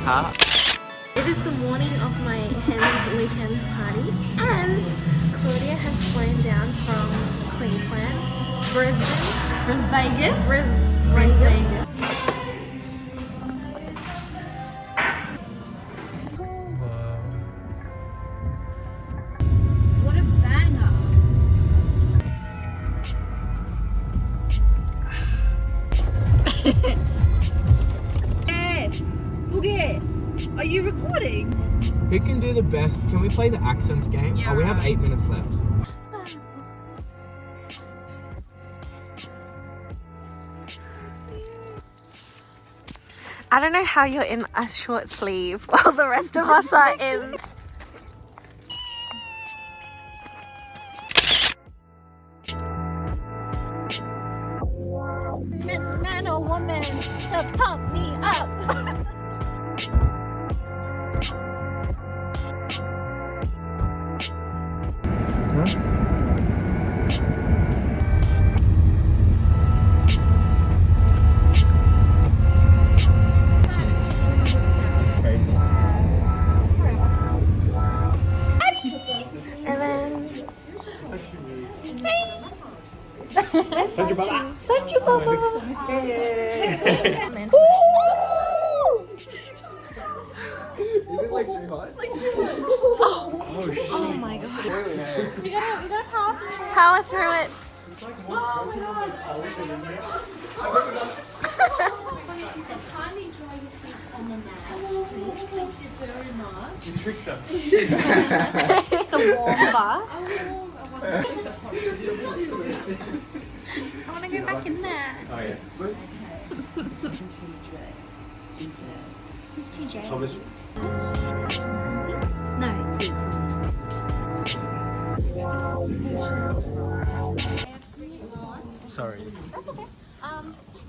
Huh? It is the morning of my hens weekend party, and Claudia has flown down from Queensland, Vegas. What a banger! Hey, Fuge, are you recording? Who can do the best? Can we play the accents game? Yeah. Oh, we have 8 minutes left. I don't know how you're in a short sleeve while the rest of us are in. Man or woman to pump me up. It's crazy. And then Sanju Baba. Sanju Baba. Is it like too hot? Oh shit. Oh my god. You gotta pass it. Power through it. Kindly dry your feet on the mat, please. Thank you very much. You tricked us. The warm bath. I want to go back in there. Oh yeah. Who's TJ? Thomas. No, Sorry. That's okay.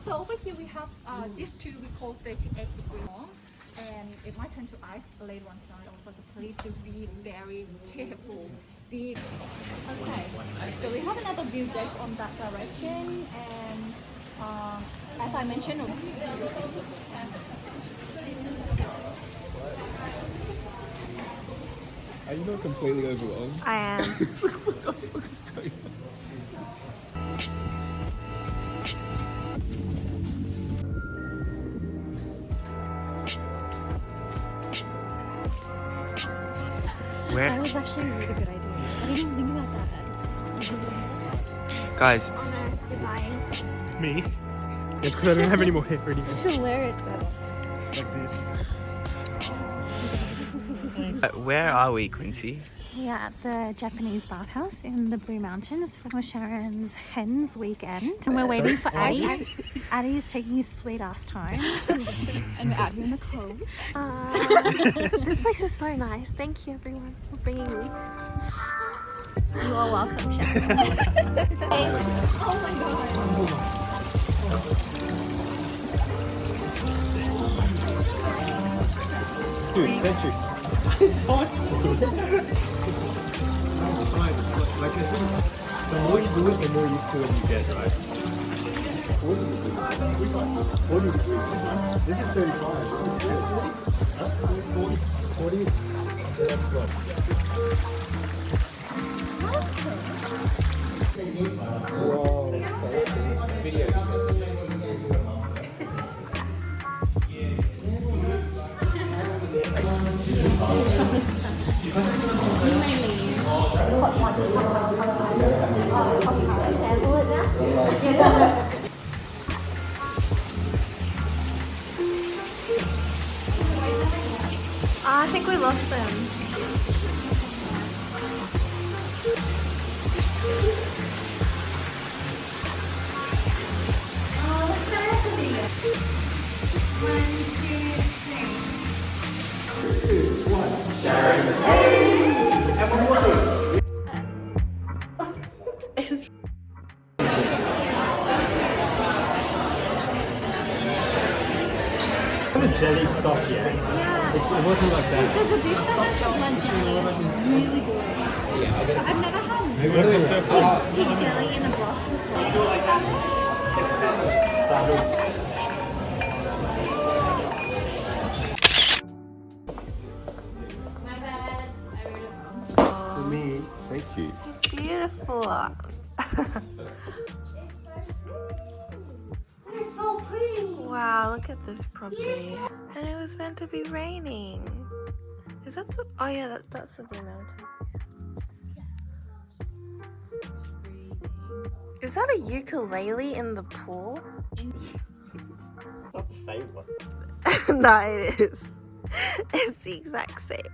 So over here we have these two we call 38-degree warm, and it might turn to ice later on tonight also, so please do be very careful. Okay, so we have another view deck on that direction, and as I mentioned, Are you not completely overwhelmed? I am. What the fuck is going on? Where? That was actually a really good idea. I didn't even think about that. Guys, Oh no, you're dying. me? It's because I don't have any more hair anymore. You should wear it better. Like this. Where are we, Quincy? We are at the Japanese bathhouse in the Blue Mountains for Sharon's hens weekend. And we're waiting for Addie. Addie is taking his sweet ass time. and we're out here in the cold. This place is so nice. Thank you everyone for bringing me. You are welcome, Sharon. Oh my god. Dude, Patrick. It's hot. Like I said, the more you do it, the more used to it you get, right? 40 degrees. 40 degrees. This is 35. Huh? 40. 40. That's what. Whoa, so video. I think we lost them. The jelly stuff, yeah? It wasn't like that. There's a dish that has the blood jelly. It's really good. I've never had pig jelly in a broth before. cute. Beautiful. It's so pretty. Wow, look at this property. And it was meant to be raining. Is that the... Oh yeah, that's the Blue Mountain. Is that a ukulele in the pool? It's not the same one. No, it is. It's the exact same.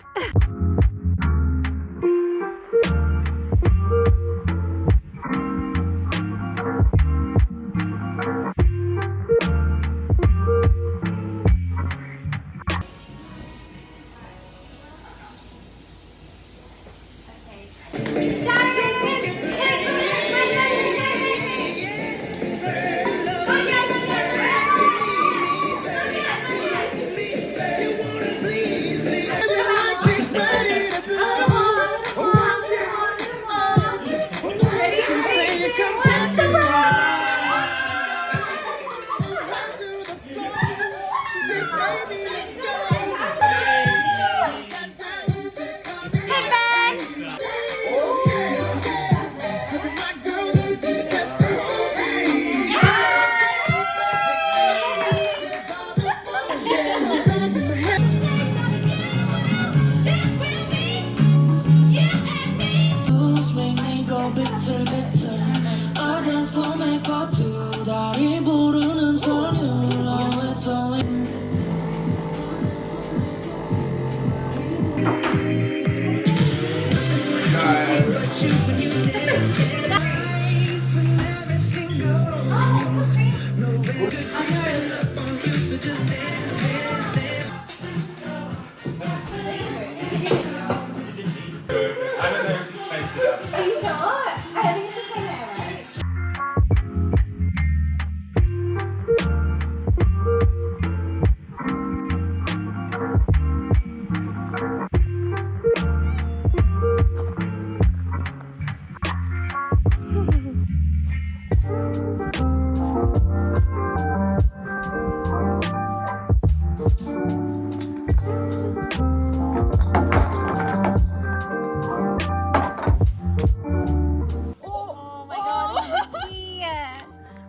Are you sure? I think it's the same there, right?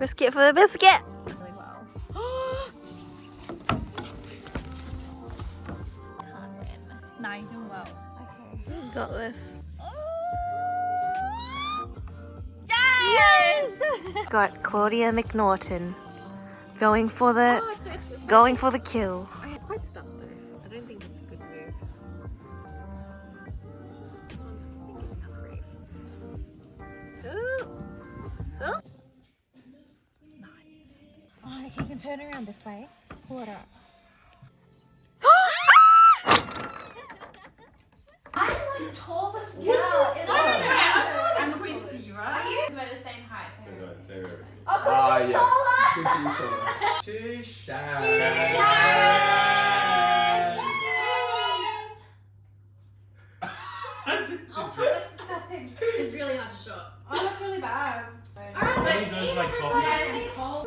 Biscuit for the biscuit. Really well. Can't win. No, you're doing well. Okay. Got this. Yes! Got Claudia McNaughton going for the kill. I quite stuck though. I don't think it's a good move. This one's giving us grief. Oh, you can turn around this way. Pull it up. I'm like the tallest girl. I'm taller than Quincy, right? We're the same height. Oh, yeah. To Sharon. Oh, that's disgusting. It's really hard to shot. Oh, that's really bad. Alright, those like coffee. Yeah, it's like cold.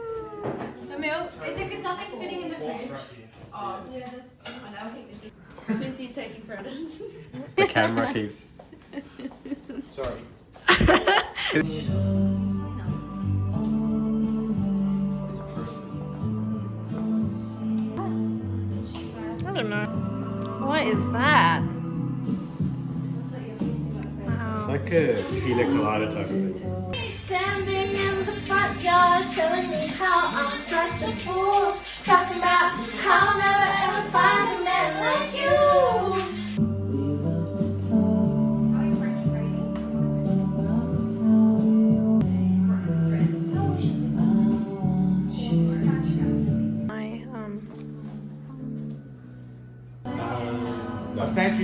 Emil, is it because nothing's fitting in the fridge? Oh, yeah, this. I know. Quincy's taking credit. The camera keeps. Sorry. I don't know. What is that? It's like a pina colada type of thing. Standing in the front yard, telling me how I'm such a fool. Talking about how I'll never ever find a man like you.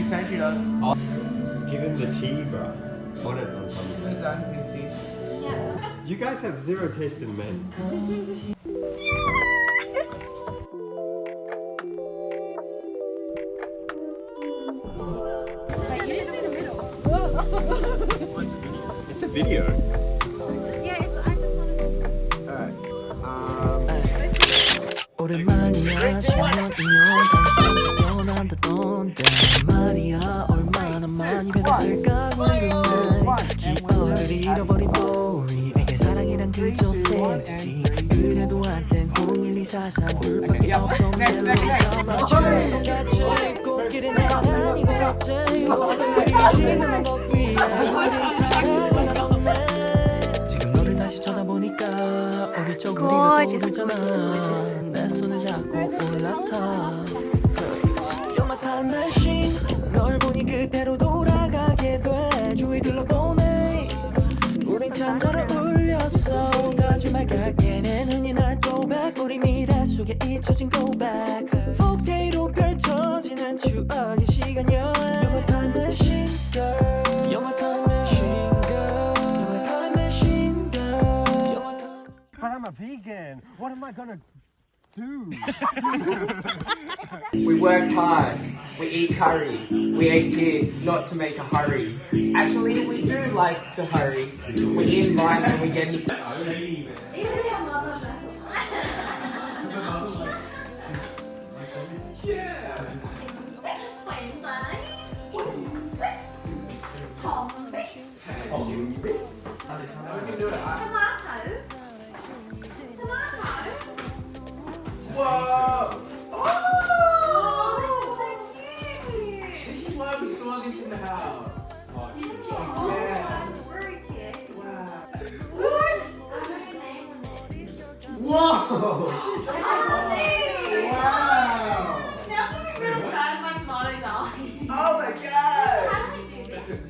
Sentry does. Give him the tea, bro. Want it on something. Well done, Quincy. You guys have zero taste in men. It's a video. Yeah, it's. I just want Alright. 오랜만이야 10년이면 항상 변한다던데 말이야 얼마나 많이 변했을까 궁금해 자산 둘밖에 없던 멜로디처럼 같이 꽃길은 나란히 걷지 지금 것 위에 우린 사랑을 나눴네 지금 너를 다시 쳐다보니까 어릴 적 우리가 떠오르잖아 내 손을 잡고 올라타 You're my time machine 널 보니 그대로 돌아가게 돼 주위 둘러보네 우린 참 잘 어울렸어 거짓말 같게는 흔히 날 고백 우리 미래 속에 잊혀진 고백 4K로 펼쳐지는 추억의 시간여 You're my time machine girl You're my time machine girl You're my time machine girl You're my time But I'm a vegan. What am I gonna do? We work hard, we eat curry, we eat kids, not to make a hurry. Actually, we do like to hurry. We eat life and we get... Whoa! Oh, this is so cute. This is why we saw this in the house. Yeah. Very cute. Wow. What? I know your name on it. Whoa! Wow! Now I'm really sad my tomato died. Oh my god! How do we do this?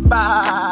Bye